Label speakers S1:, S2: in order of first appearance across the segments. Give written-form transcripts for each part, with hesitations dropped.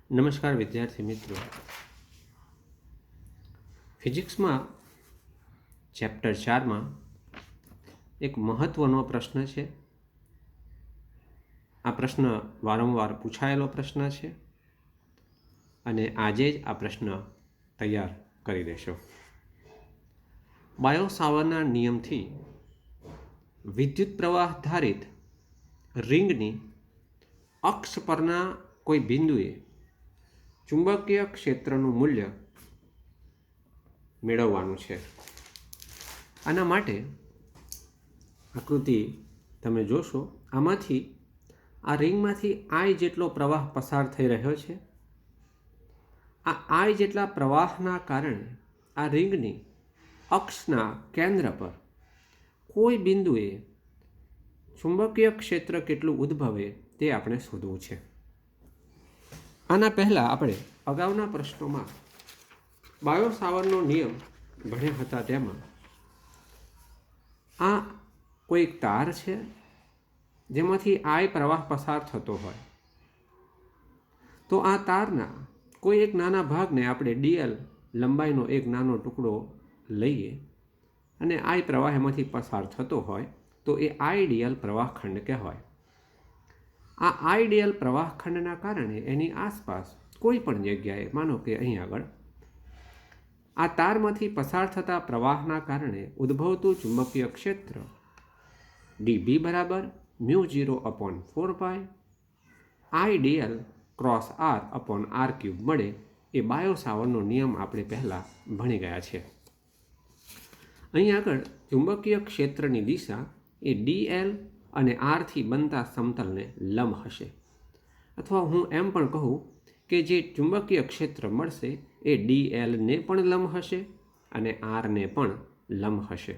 S1: નમસ્કાર વિદ્યાર્થી મિત્રો. ફિઝિક્સમાં ચેપ્ટર 4માં એક મહત્ત્વનો પ્રશ્ન છે. આ પ્રશ્ન વારંવાર પૂછાયેલો પ્રશ્ન છે અને આજે જ આ પ્રશ્ન તૈયાર કરી દેશો. બાયો-સાવર્ટના નિયમથી વિદ્યુત પ્રવાહ ધારિત રિંગની અક્ષ પરના કોઈ બિંદુએ ચુંબકીય ક્ષેત્રનું મૂલ્ય મેળવવાનું છે. આના માટે આકૃતિ તમે જોશો, આમાંથી આ રિંગમાંથી આઈ જેટલો પ્રવાહ પસાર થઈ રહ્યો છે. આ આઈ જેટલા પ્રવાહના કારણે આ રિંગની અક્ષના કેન્દ્ર પર કોઈ બિંદુએ ચુંબકીય ક્ષેત્ર કેટલું ઉદ્ભવે તે આપણે શોધવું છે. આના પહેલાં આપણે અગાઉના પ્રશ્નોમાં બાયો-સાવર્ટનો નિયમ ભણ્યા હતા. તેમાં આ કોઈ એક તાર છે જેમાંથી આઈ પ્રવાહ પસાર થતો હોય, તો આ તારના કોઈ એક નાના ભાગને આપણે ડીએલ લંબાઈનો એક નાનો ટુકડો લઈએ અને આઈ પ્રવાહ એમાંથી પસાર થતો હોય તો એ આઈડીએલ પ્રવાહખંડ કહેવાય. આ આઈડીએલ પ્રવાહખંડના કારણે એની આસપાસ કોઈ પણ જગ્યાએ, માનો કે અહીં આગળ આ તારમાંથી પસાર થતા પ્રવાહના કારણે ઉદ્ભવતું ચુંબકીય ક્ષેત્ર ડીબી બરાબર μ0/4π IDL cross R upon R cube મળે. એ બાયો-સાવર્ટનો નિયમ આપણે પહેલાં ભણી ગયા છે. અહીં આગળ ચુંબકીય ક્ષેત્રની દિશા એ ડીએલ અને આરથી બનતા સમતલને લંબ હશે, અથવા હું એમ પણ કહું કે જે ચુંબકીય ક્ષેત્ર મળશે એ ડીએલને પણ લંબ હશે અને આરને પણ લંબ હશે.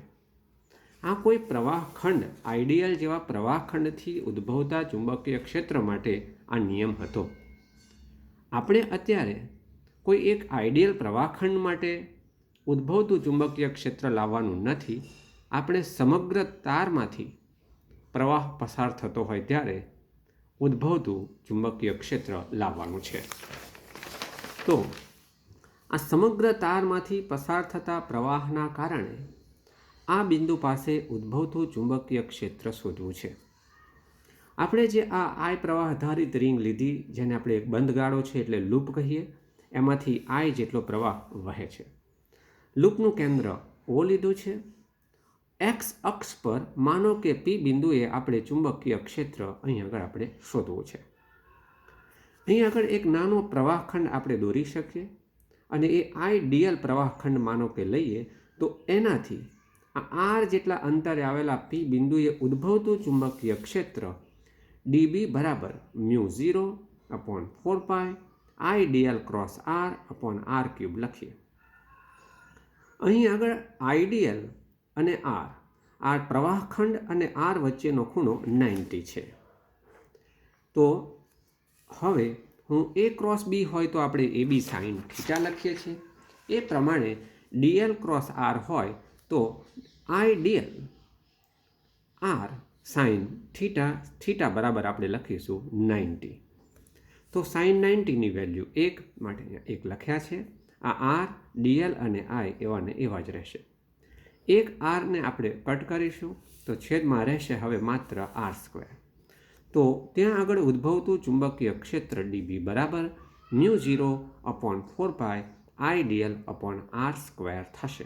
S1: આ કોઈ પ્રવાહખંડ આઈડીએલ જેવા પ્રવાહખંડથી ઉદ્ભવતા ચુંબકીય ક્ષેત્ર માટે આ નિયમ હતો. આપણે અત્યારે કોઈ એક આઈડીએલ પ્રવાહખંડ માટે ઉદ્ભવતું ચુંબકીય ક્ષેત્ર લાવવાનું નથી. આપણે સમગ્ર તારમાંથી પ્રવાહ પસાર થતો હોય ત્યારે ઉદ્ભવતું ચુંબકીય ક્ષેત્ર લાવવાનું છે. તો આ સમગ્ર તારમાંથી પસાર થતા પ્રવાહના કારણે આ બિંદુ પાસે ઉદ્ભવતું ચુંબકીય ક્ષેત્ર શોધવું છે. આપણે જે આ આઈ પ્રવાહ આધારિત રિંગ લીધી, જેને આપણે એક બંધ ગાળો છે એટલે લૂપ કહીએ, એમાંથી આઈ જેટલો પ્રવાહ વહે છે. લૂપનું કેન્દ્ર ઓ લીધું છે. એક્સ અક્ષ પર માનો કે પી બિંદુએ આપણે ચુંબકીય ક્ષેત્ર અહીં આગળ આપણે શોધવું છે. અહીં આગળ એક નાનો પ્રવાહખંડ આપણે દોરી શકીએ અને એ આઈડીએલ પ્રવાહખંડ માનો કે લઈએ તો એનાથી આ આર જેટલા અંતરે આવેલા પી બિંદુએ ઉદ્ભવતું ચુંબકીય ક્ષેત્ર ડીબી બરાબર μ0/4π IDL cross R upon R cube લખીએ. અહીં આગળ આઈડીએલ અને આર પ્રવાહખંડ અને આર વચ્ચેનો ખૂણો 90 છે. તો હવે હું એ ક્રોસ બી હોય તો આપણે એ બી સાઇન થીટા લખીએ છીએ. એ પ્રમાણે ડીએલ ક્રોસ આર હોય તો આઈડીએલ આર સાઇન થીટા બરાબર આપણે લખીશું 90. તો સાઇન 90ની વેલ્યુ 1 માટે 1 લખ્યા છે. આ આર, ડીએલ અને આઈ એવાને એવા જ રહેશે. એક આરને આપણે કટ કરીશું તો છેદમાં રહેશે હવે માત્ર r². તો ત્યાં આગળ ઉદ્ભવતું ચુંબકીય ક્ષેત્ર ડીબી બરાબર μ0/4π આઈડીએલ અપોન r² થશે.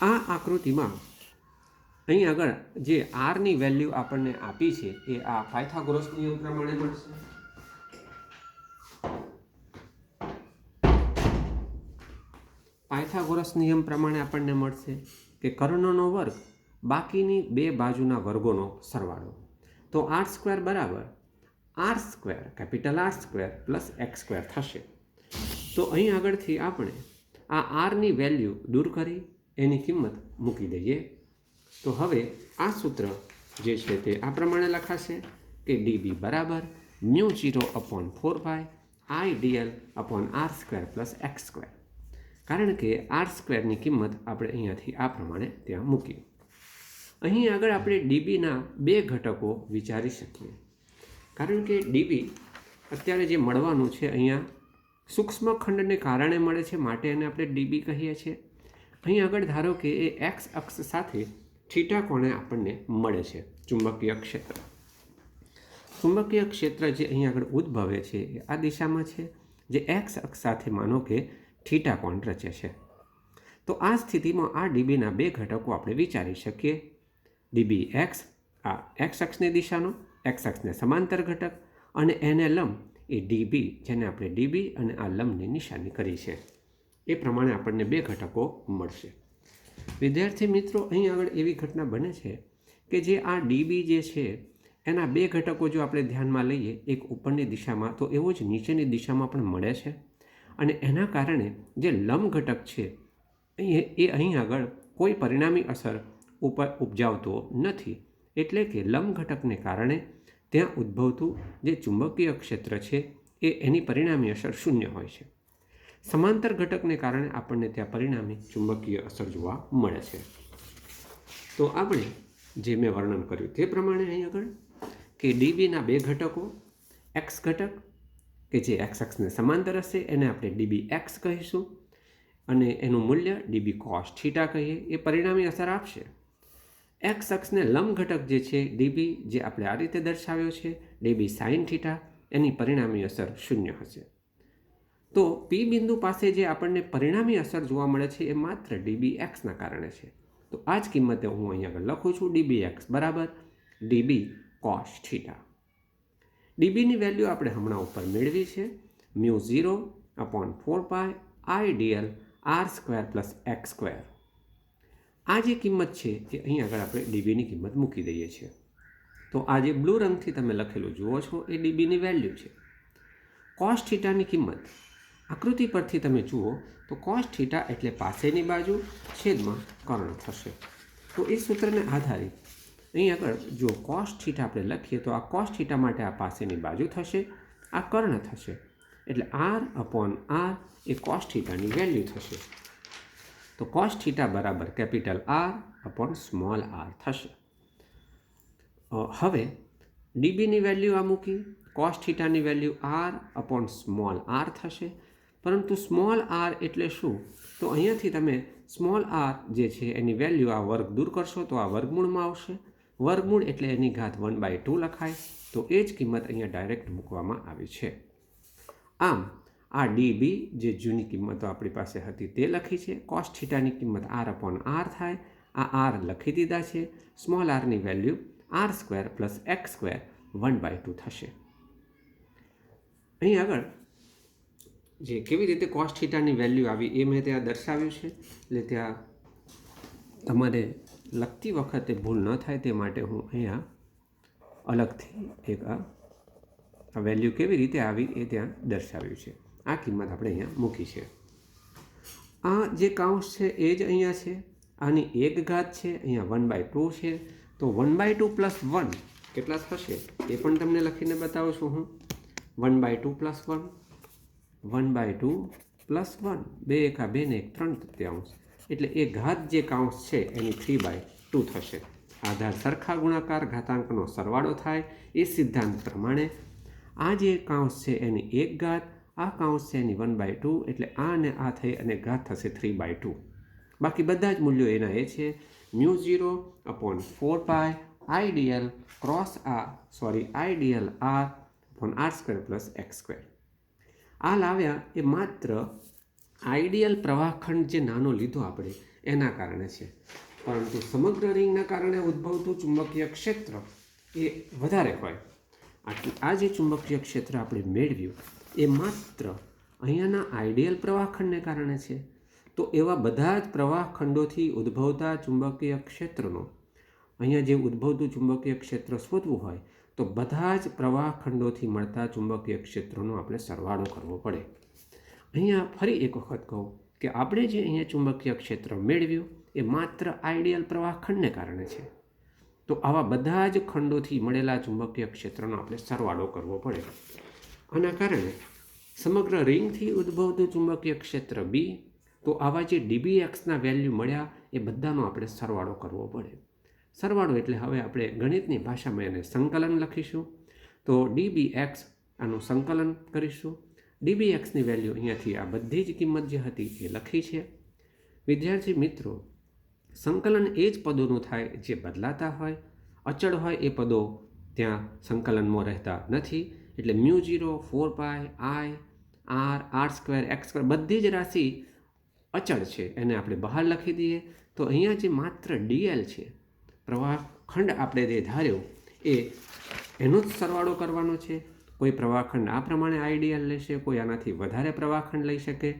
S1: આ આકૃતિમાં અહીં આગળ જે આરની વેલ્યુ આપણને આપી છે એ આ પાયથાગોરસ નિયમ પ્રમાણે મળશે. પાયથાગોરસ નિયમ પ્રમાણે આપણને મળશે કે કર્ણનો વર્ગ બાકીની બે બાજુના વર્ગોનો સરવાળો. તો r² બરાબર r² capital R² plus x² થશે. તો અહીં આગળથી આપણે આ આરની વેલ્યુ દૂર કરી એની કિંમત મૂકી દઈએ. તો હવે આ સૂત્ર જે છે તે આ પ્રમાણે લખાશે કે ડીબી બરાબર μ0/4π I dl upon r² plus x². કારણ કે r²ની કિંમત આપણે અહીંયાથી આ પ્રમાણે ત્યાં મૂકી. અહીં આગળ આપણે ડીબીના બે ઘટકો વિચારી શકીએ. કારણ કે ડીબી અત્યારે જે મળવાનું છે અહીંયા સૂક્ષ્મ ખંડને કારણે મળે છે, માટે એને આપણે ડીબી કહીએ છીએ. અહીં આગળ ધારો કે એ એક્સ અક્ષ સાથે થીટા કોણે આપણને મળે છે ચુંબકીય ક્ષેત્ર. ચુંબકીય ક્ષેત્ર જે અહીં આગળ ઉદ્ભવે છે એ આ દિશામાં છે, જે એક્સ અક્ષ સાથે માનો કે થીટા કોણ રચે છે. તો આ સ્થિતિમાં આ ડીબીના બે ઘટકો આપણે વિચારી શકીએ. ડીબી એક્સ, આ એક્સ અક્ષની દિશાનો, એક્સ અક્ષને સમાંતર ઘટક, અને એને લંબ એ ડીબી, જેને આપણે ડીબી અને આ લંબની નિશાની કરી છે. એ પ્રમાણે આપણને બે ઘટકો મળશે. વિદ્યાર્થી મિત્રો, અહીં આગળ એવી ઘટના બને છે કે જે આ ડીબી જે છે એના બે ઘટકો જો આપણે ધ્યાનમાં લઈએ, એક ઉપરની દિશામાં તો એવો જ નીચેની દિશામાં પણ મળે છે, અને એના કારણે જે લંબ ઘટક છે એ અહીં આગળ કોઈ પરિણામી અસર ઉપર ઉપજાવતો નથી. એટલે કે લંબ ઘટકને કારણે ત્યાં ઉદ્ભવતું જે ચુંબકીય ક્ષેત્ર છે એ એની પરિણામી અસર શૂન્ય હોય છે. સમાંતર ઘટકને કારણે આપણને ત્યાં પરિણામી ચુંબકીય અસર જોવા મળે છે. તો આપણે જે મેં વર્ણન કર્યું તે પ્રમાણે અહીં આગળ કે ડીબીના બે ઘટકો, એક્સ ઘટક કે જે એક્સ અક્ષને સમાંતર હશે એને આપણે ડીબી એક્સ કહીશું, અને એનું મૂલ્ય ડીબી કોસ થીટા કહીએ, એ પરિણામી અસર આપશે. એક્સ અક્ષને લંબ ઘટક જે છે ડીબી, જે આપણે આ રીતે દર્શાવ્યો છે ડીબી સાઇન થીટા, એની પરિણામી અસર શૂન્ય હશે. તો પી બિંદુ પાસે જે આપણને પરિણામી અસર જોવા મળે છે એ માત્ર ડીબી એક્સના કારણે છે. તો આ જ કિંમતે હું અહીંયા આગળ લખું છું ડીબી એક્સ બરાબર ડીબી કોસ થીટા. ડીબીની વેલ્યુ આપણે હમણાં ઉપર મેળવી છે, μ0/4π IDL r² + x². આ જે કિંમત છે એ અહીં આગળ આપણે ડીબીની કિંમત મૂકી દઈએ છીએ. તો આ જે બ્લુ રંગથી તમે લખેલું જુઓ છો એ ડીબીની વેલ્યુ છે. કોસ થીટાની કિંમત આકૃતિ પરથી તમે જુઓ તો કોસ થીટા એટલે પાસેની બાજુ છેદમાં કર્ણ થશે. તો એ સૂત્રને આધારિત અહીં આગળ જો કોસ થીટા આપણે લખીએ તો આ કોસ થીટા માટે આ પાસેની બાજુ થશે, આ કર્ણ થશે, એટલે r/r એ કોસ થીટાની વેલ્યુ થશે. તો કોસ થીટા બરાબર કેપિટલ R/r થશે. હવે ડીબીની વેલ્યુ આ મૂકી, કોસ થીટાની વેલ્યુ r/r થશે. પરંતુ સ્મોલ r એટલે શું? તો અહીંયાથી તમે સ્મોલ r જે છે એની વેલ્યુ આ વર્ગ દૂર કરશો તો આ વર્ગમૂળમાં આવશે. વર્ગમૂળ એટલે એની ઘાત 1/2 લખાય. તો એ જ કિંમત અહીંયા ડાયરેક્ટ મૂકવામાં આવી છે. આમ આ ડીબી જે જૂની કિંમતો આપણી પાસે હતી તે લખી છે. કોસ થીટાની કિંમત r/r થાય, આ r લખી દીધા છે. સ્મોલ r ની વેલ્યુ r² + x² 1/2 થશે. અહીં આગળ જે કેવી રીતે કોસ થીટાની વેલ્યુ આવી એ મેં ત્યાં દર્શાવ્યું છે. એટલે ત્યાં તમારે લખતી વખતે ભૂલ ન થાય તે માટે હું અહીંયા અલગથી એક આ વેલ્યુ કેવી રીતે આવી એ ત્યાં દર્શાવ્યું છે. આ કિંમત આપણે અહીંયા મૂકી છે. આ જે કાઉન્સ છે એ જ અહીંયા છે. આની એક ઘાત છે, અહીંયા 1/2 છે. તો 1/2 + 1 કેટલા થશે એ પણ તમને લખીને બતાવું છું હું. 1/2 + 1, 1/2 + 1, 2 × 2 ને 1 3/4, એટલે એ ઘાત જે કાઉન્સ છે એની 3/2 થશે. આધાર સરખા ગુણાકાર ઘાતાંકનો સરવાળો થાય એ સિદ્ધાંત પ્રમાણે આ જે કાઉન્સ છે એની એક ઘાત, આ કાઉન્સ છે એની 1/2, એટલે આ ને આ થઈ અને ઘાત થશે 3/2. બાકી બધા જ મૂલ્યો એના એ છે μ0/4π IDL r/r² + x². આ લાવ્યા એ માત્ર આઈડિયલ પ્રવાહખંડ જે નાનો લીધો આપણે એના કારણે છે. પરંતુ સમગ્ર રિંગના કારણે ઉદ્ભવતું ચુંબકીય ક્ષેત્ર એ વધારે હોય. આ જે ચુંબકીય ક્ષેત્ર આપણે મેળવ્યું એ માત્ર અહીંયાના આઈડિયલ પ્રવાહખંડને કારણે છે. તો એવા બધા જ પ્રવાહખંડોથી ઉદ્ભવતા ચુંબકીય ક્ષેત્રનો અહીંયા જે ઉદ્ભવતું ચુંબકીય ક્ષેત્ર શોધવું હોય તો બધા જ પ્રવાહખંડોથી મળતા ચુંબકીય ક્ષેત્રોનો આપણે સરવાળો કરવો પડે. અહીંયા ફરી એક વખત કહું કે આપણે જે અહીંયા ચુંબકીય ક્ષેત્ર મેળવ્યું એ માત્ર આઈડિયલ પ્રવાહખંડને કારણે છે. તો આવા બધા જ ખંડોથી મળેલા ચુંબકીય ક્ષેત્રનો આપણે સરવાળો કરવો પડે. આના કારણે સમગ્ર રિંગથી ઉદ્ભવતું ચુંબકીય ક્ષેત્ર બી, તો આવા જે ડીબી એક્સના વેલ્યુ મળ્યા એ બધાનો આપણે સરવાળો કરવો પડે. સરવાળો એટલે હવે આપણે ગણિતની ભાષામાં એને સંકલન લખીશું. તો ડીબી એક્સ આનું સંકલન કરીશું. ડીબી એક્સની વેલ્યુ અહીંયાથી આ બધી જ કિંમત જે હતી એ લખી છે. વિદ્યાર્થી મિત્રો, સંકલન એ જ પદોનું થાય જે બદલાતા હોય. અચળ હોય એ પદો ત્યાં સંકલનમાં રહેતા નથી. એટલે μ0, 4π, I, R, R², X², બધી જ રાશિ અચળ છે, એને આપણે બહાર લખી દઈએ. તો અહીંયા જે માત્ર ડીએલ છે, પ્રવાહ ખંડ આપણે જે ધાર્યો એ એનો જ સરવાળો કરવાનો છે. કોઈ પ્રવાહખંડ આ પ્રમાણે આઈડીએલ લેશે, કોઈ આનાથી વધારે પ્રવાહખંડ લઈ શકે.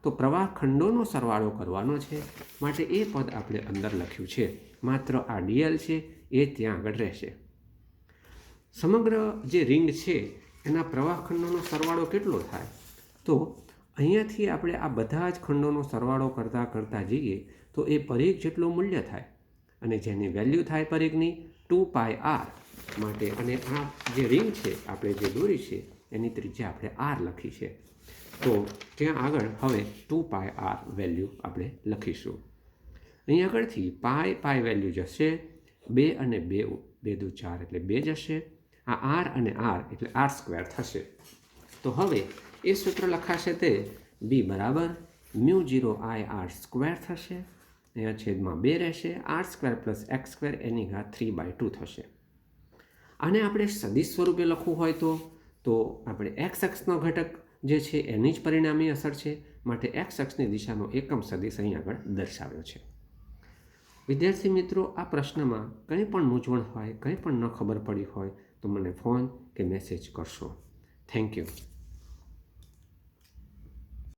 S1: તો પ્રવાહખંડોનો સરવાળો કરવાનો છે, માટે એ પદ આપણે અંદર લખ્યું છે. માત્ર આ ડીએલ છે એ ત્યાં આગળ રહેશે. સમગ્ર જે રિંગ છે એના પ્રવાહખંડોનો સરવાળો કેટલો થાય? તો અહીંયાથી આપણે આ બધા જ ખંડોનો સરવાળો કરતાં જઈએ તો એ પરિઘ જેટલું મૂલ્ય થાય, અને જેની વેલ્યુ થાય પરિઘની 2πr માટે. અને આ જે રિંગ છે આપણે જે દોરી છે એની ત્રિજ્યા આપણે r લખી છે. તો ત્યાં આગળ હવે 2πr વેલ્યુ આપણે લખીશું. અહીં આગળથી પાઈ વેલ્યુ જશે 2 અને 2 2 દુ 4 એટલે 2 જશે. આ r અને r એટલે r² થશે. તો હવે એ સૂત્ર લખાશે તે b બરાબર μ0 I r² થશે. અહીંયા છેદમાં 2 રહેશે. r² + x² એની ઘાત 3/2 થશે. આને આપણે સદિશ સ્વરૂપે લખવું હોય તો આપણે x અક્ષનો ઘટક જે છે એની જ પરિણામી અસર છે, માટે x અક્ષની દિશાનો એકમ સદિશ અહીં આગળ દર્શાવ્યો છે. વિદ્યાર્થી મિત્રો, આ પ્રશ્નમાં કંઈ પણ મૂંઝવણ હોય, કંઈ પણ ન ખબર પડી હોય તો મને ફોન કે મેસેજ કરશો. Thank you.